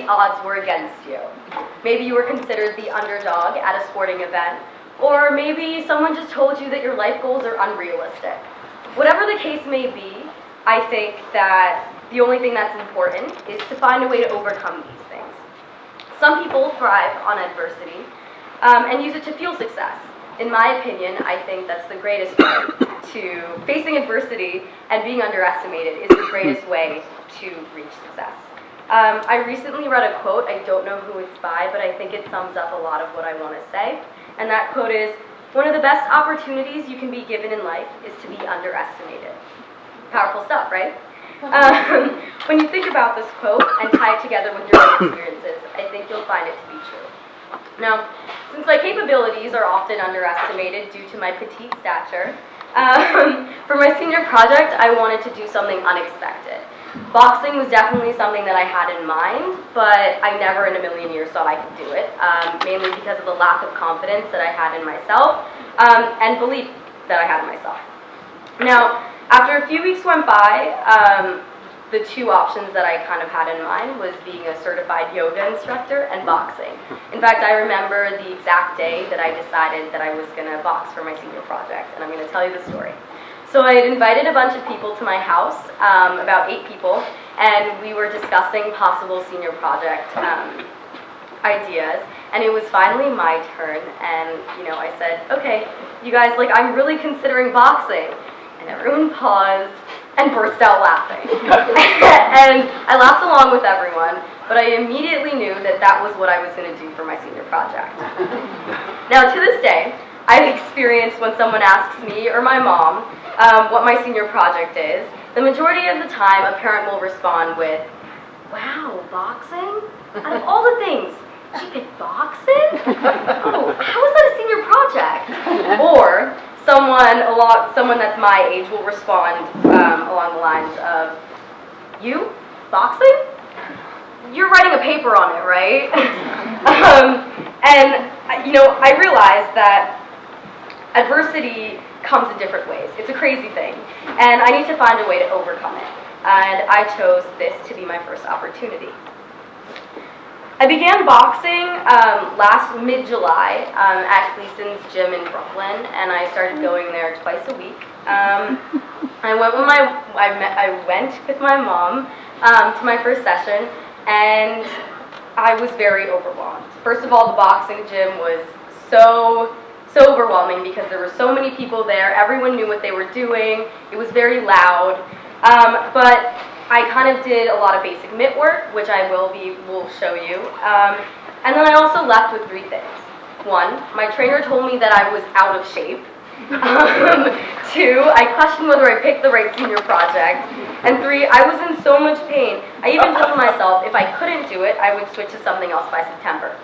odds were against you. Maybe you were considered the underdog at a sporting event, or maybe someone just told you that your life goals are unrealistic. Whatever the case may be, I think that the only thing that's important is to find a way to overcome these things. Some people thrive on adversity and use it to fuel success. In my opinion, I think that's the greatest way to facing adversity and being underestimated is the greatest way to reach success. I recently read a quote, I don't know who it's by, but I think it sums up a lot of what I want to say. And that quote is, "One of the best opportunities you can be given in life is to be underestimated." Powerful stuff, right? When you think about this quote and tie it together with your own experiences, I think you'll find it to be true. Now, since my capabilities are often underestimated due to my petite stature, for my senior project, I wanted to do something unexpected. Boxing was definitely something that I had in mind, but I never in a million years thought I could do it, mainly because of the lack of confidence that I had in myself and belief that I had in myself. Now, after a few weeks went by, the two options that I kind of had in mind was being a certified yoga instructor and boxing. In fact, I remember the exact day that I decided that I was going to box for my senior project, and I'm going to tell you the story. So I had invited a bunch of people to my house, about 8 people, and we were discussing possible senior project ideas, and it was finally my turn, and I said, okay, you guys, I'm really considering boxing, and everyone paused and burst out laughing. And I laughed along with everyone, but I immediately knew that that was what I was going to do for my senior project. Now, to this day, I've experienced when someone asks me or my mom what my senior project is, the majority of the time a parent will respond with, "Wow, boxing? Out of all the things, she picked boxing? Oh, how is that a senior project?" Or someone that's my age will respond along the lines of, "You? Boxing? You're writing a paper on it, right?" And I realized that adversity comes in different ways. It's a crazy thing, and I need to find a way to overcome it. And I chose this to be my first opportunity. I began boxing last mid-July at Gleason's gym in Brooklyn, and I started going there twice a week. I went with my mom to my first session, and I was very overwhelmed. First of all, the boxing gym was so overwhelming because there were so many people there. Everyone knew what they were doing. It was very loud, but I kind of did a lot of basic mitt work, which I will show you. And then I also left with 3 things. 1, my trainer told me that I was out of shape. 2, I questioned whether I picked the right senior project. And 3, I was in so much pain. I even told myself if I couldn't do it, I would switch to something else by September.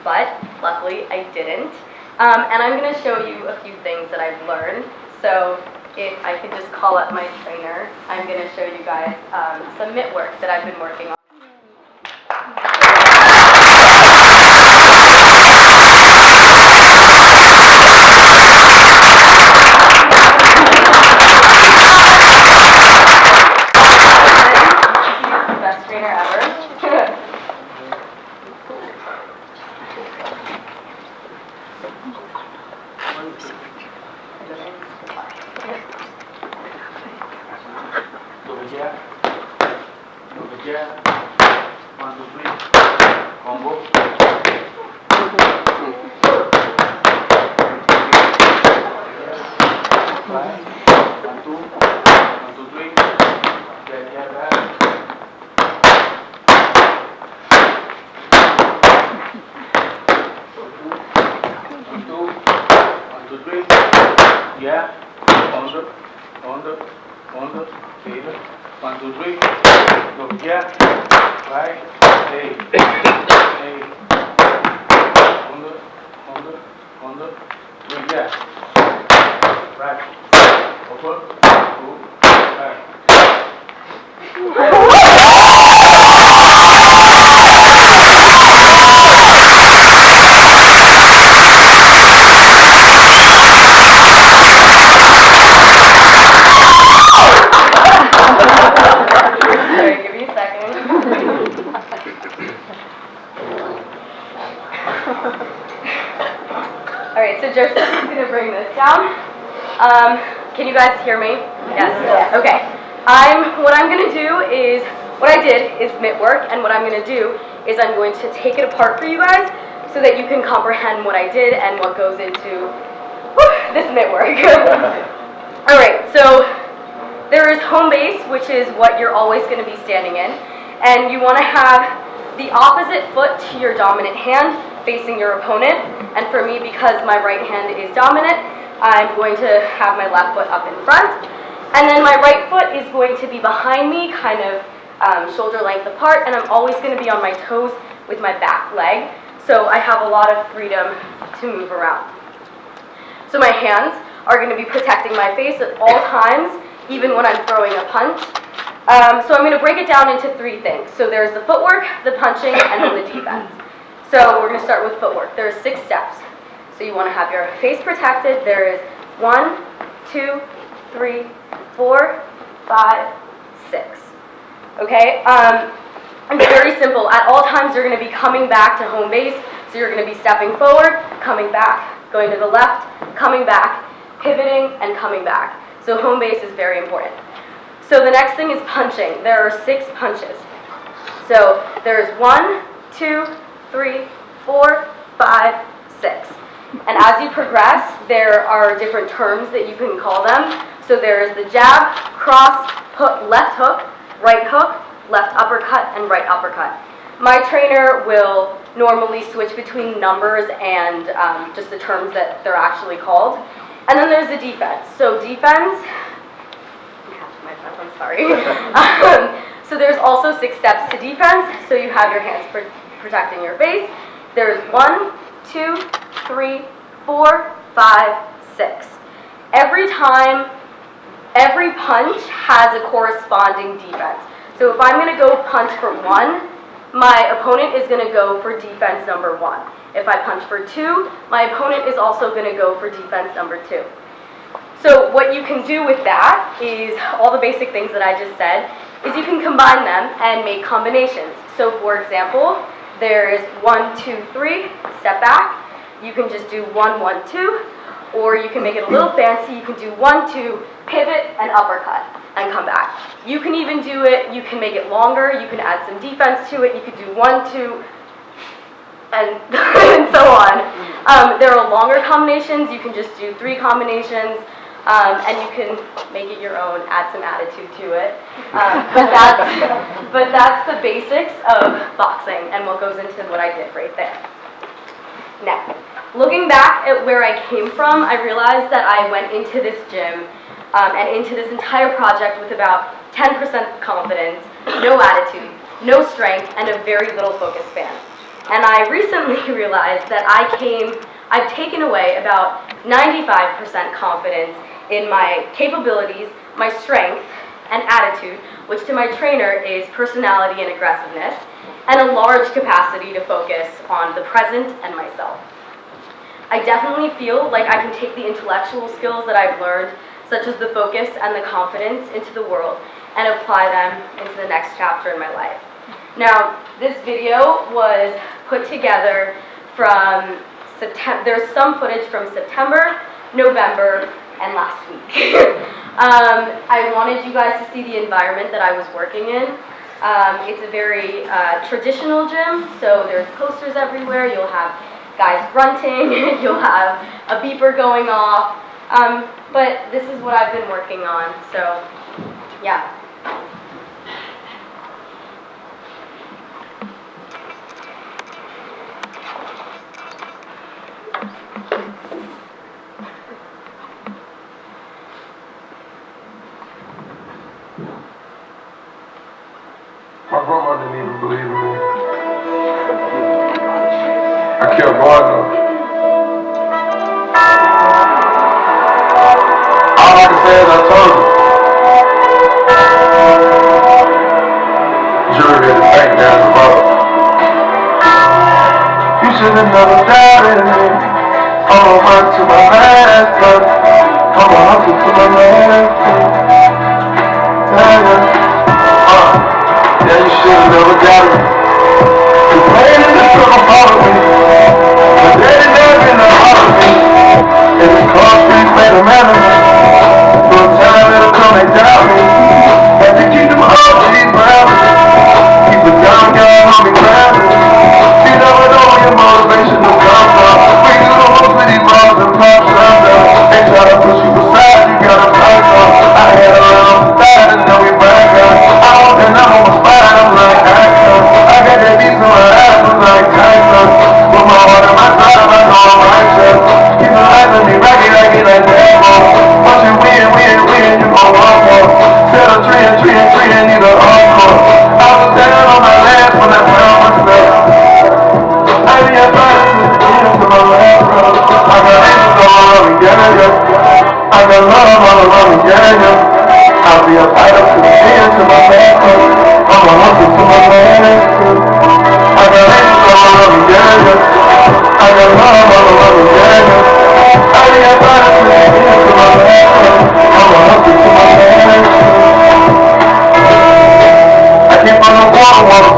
But luckily, I didn't. And I'm going to show you a few things that I've learned. So if I could just call up my trainer, I'm going to show you guys some mitt work that I've been working on. He's the best trainer ever. you guys hear me? Yes? Okay. What I'm going to do is, what I did is mitt work, and what I'm going to do is I'm going to take it apart for you guys so that you can comprehend what I did and what goes into this mitt work. Alright, so there is home base, which is what you're always going to be standing in, and you want to have the opposite foot to your dominant hand facing your opponent, and for me, because my right hand is dominant, I'm going to have my left foot up in front, and then my right foot is going to be behind me, kind of shoulder length apart, and I'm always going to be on my toes with my back leg, so I have a lot of freedom to move around. So my hands are going to be protecting my face at all times, even when I'm throwing a punch. So I'm going to break it down into three things. So there's the footwork, the punching, and then the defense. So we're going to start with footwork. There are 6 steps. So you want to have your face protected. There is 1, 2, 3, 4, 5, 6. Okay? It's very simple. At all times, you're going to be coming back to home base. So you're going to be stepping forward, coming back, going to the left, coming back, pivoting, and coming back. So home base is very important. So the next thing is punching. There are 6 punches. So there's 1, 2, 3, 4, 5, 6. And as you progress, there are different terms that you can call them. So there's the jab, cross, hook, left hook, left uppercut, and right uppercut. My trainer will normally switch between numbers and just the terms that they're actually called. And then there's the defense. So defense, I'm sorry. So there's also 6 steps to defense. So you have your hands protecting your face. There's 1, 2, 3, 4, 5, 6. Every time, every punch has a corresponding defense. So if I'm going to go punch for 1, my opponent is going to go for defense number 1. If I punch for 2, my opponent is also going to go for defense number 2. So what you can do with that is all the basic things that I just said, is you can combine them and make combinations. So for example, there is 1, 2, 3, step back. You can just do 1, 1, 2, or you can make it a little fancy. You can do 1, 2, pivot, and uppercut, and come back. You can even do it, you can make it longer, you can add some defense to it. You could do 1, 2, and, and so on. There are longer combinations. You can just do 3 combinations. And you can make it your own, add some attitude to it. But that's the basics of boxing and what goes into what I did right there. Now, looking back at where I came from, I realized that I went into this gym and into this entire project with about 10% confidence, no attitude, no strength, and a very little focus span. And I recently realized that I've taken away about 95% confidence in my capabilities, my strength, and attitude, which to my trainer is personality and aggressiveness, and a large capacity to focus on the present and myself. I definitely feel like I can take the intellectual skills that I've learned, such as the focus and the confidence, into the world and apply them into the next chapter in my life. Now, this video was put together from September. There's some footage from September, November, and last week. I wanted you guys to see the environment that I was working in. It's a very traditional gym, so there's posters everywhere. You'll have guys grunting, you'll have a beeper going off, but this is what I've been working on, so yeah. My grandma didn't even believe in me. I kept going though. All I can say is I told her. Jury had to think down the road. You should have never doubted me. I'ma work to my last breath. I'ma hustle to my last breath. Yeah, you should have never got it. The pain and the struggle followed me. My daddy never been a part of me. And his car streets made a man of me. But be a fighter to the end, to my man. I'm a hustle to my man. I got angels all around me, yeah, yeah. I got love all around me, yeah, yeah. I be a fighter to the end, to my man. I'm a hustle to my man. I keep on the water.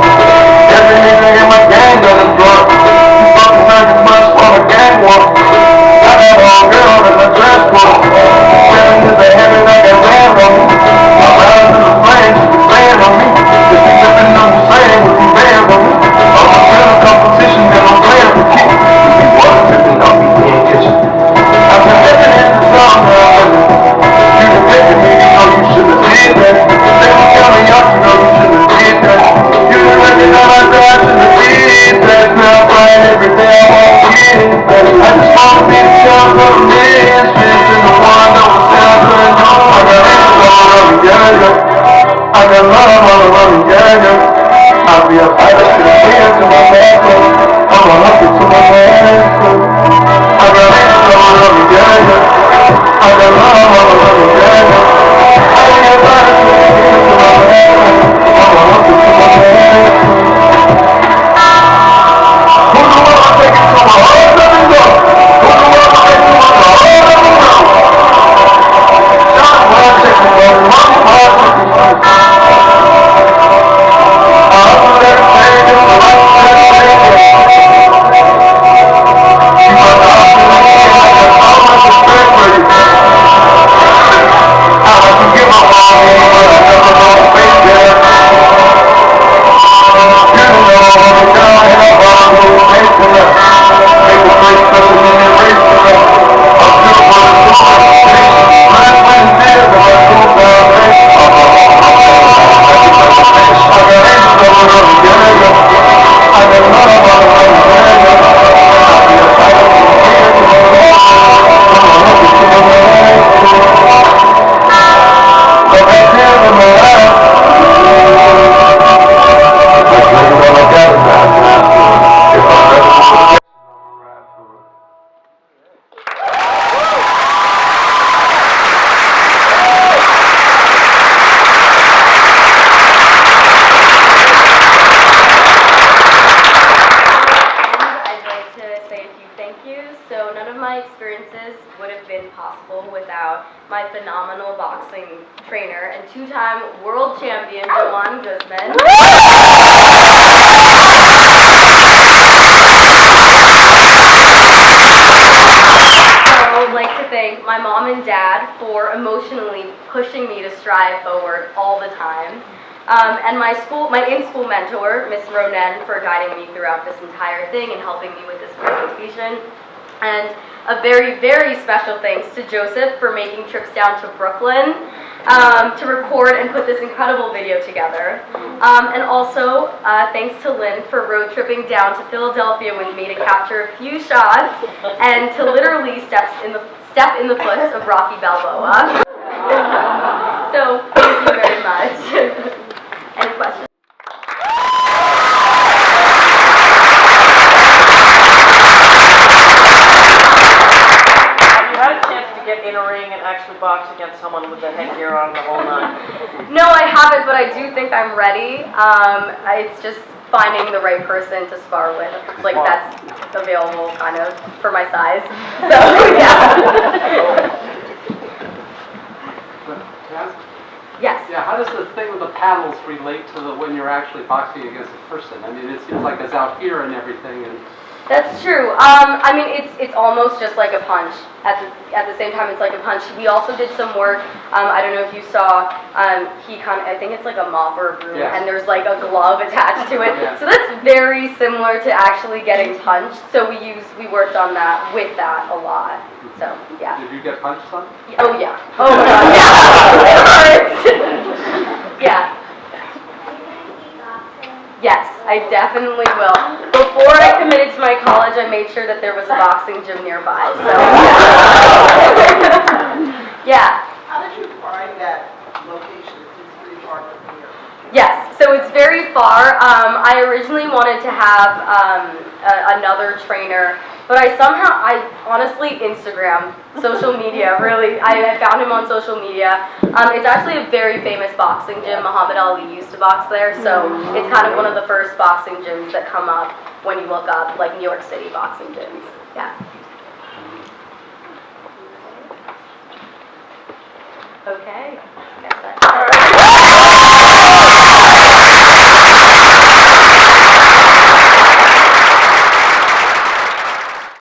Every nigga in my gang got a drug. You fucking heard this much for a gang war. I got all girls in the dress code. Seven is a heavy like a ram on me. My brothers in the flames, you can stand on me. If you living on the same, would be banned on me. I'm a real competition that I'm playing for keep. You see water dripping on me, we ain't get you. I've been living in the song now. You been making me, you know you should've did that. They were coming up, you know you should've did that. You been looking at my dad, should've did that. Now I'm crying every day, I won't get it back. I just wanna be the child of the man. Spins in the one that was down to the north. I got angels all around me, yeah, yeah. I got love all around me, yeah, yeah. I'll be a fighter to the end, to my man. I'm a hustle to my man. I got angels all around me, yeah, yeah. I got love all around me, yeah, yeah. I'll be a fighter to the end, to my man. I'm a hustle to my man. Who the world I take it to my heart, let me go. Who the world I take it to my heart, let me go. Shot my check me, baby, mommy, my check me, baby. I hustle every day, just the right thing to say, yeah. You got the hustle in me, and I got so much respect for you. I like to give my all, but I never know the face, yeah. You don't know I'm a guy, and I'm all over the face, yeah. Make a place special in that race, yeah. I'm good for the situation. Last when it's there, but I go down, race. I got angels all around me, yeah, yeah. I got love all around me, yeah, yeah. I'll be a fighter to the end, to my man. I'm a hustle to my man. But right there in my life, that's really all I got is that. If I'm ready for protection, I'ma ride for it. I'd like to say a few thank yous. So none of my experiences would have been possible without my phenomenal boxing trainer and two-time world champion, Joanne Guzman. I would like to thank my mom and dad for emotionally pushing me to strive forward all the time. And my in-school mentor, Miss Ronan, for guiding me throughout this entire thing and helping me with this presentation. And a very, very special thanks to Joseph for making trips down to Brooklyn to record and put this incredible video together. And also, thanks to Lynn for road tripping down to Philadelphia with me to capture a few shots and to literally step in the footsteps of Rocky Balboa. So, thank you very much. Any questions? In a ring and actually box against someone with the headgear on the whole nine? No, I haven't, but I do think I'm ready. It's just finding the right person to spar with, like that's available kind of for my size. So yeah. Yes. Yeah, how does the thing with the paddles relate to when you're actually boxing against a person? I mean, it seems like it's out here and everything, and That's true. I mean, it's almost just like a punch. At the same time, it's like a punch. We also did some work. I don't know if you saw. I think it's like a mop or a broom, yes. And there's like a glove attached to it. Yeah. So that's very similar to actually getting punched. So we worked on that with that a lot. So yeah. Did you get punched, son? Oh yeah. Oh my God. Yeah. It hurts. Yeah. Yes, I definitely will. Before I committed to my college, I made sure that there was a boxing gym nearby. So, yeah. How did you find that location? It seems pretty far from here. Yes, so it's very far. I originally wanted to have another trainer But I honestly, Instagram, social media, really, I found him on social media. It's actually a very famous boxing gym. Muhammad Ali used to box there, so it's kind of one of the first boxing gyms that come up when you look up, like, New York City boxing gyms. Yeah. Okay. Guess that's it.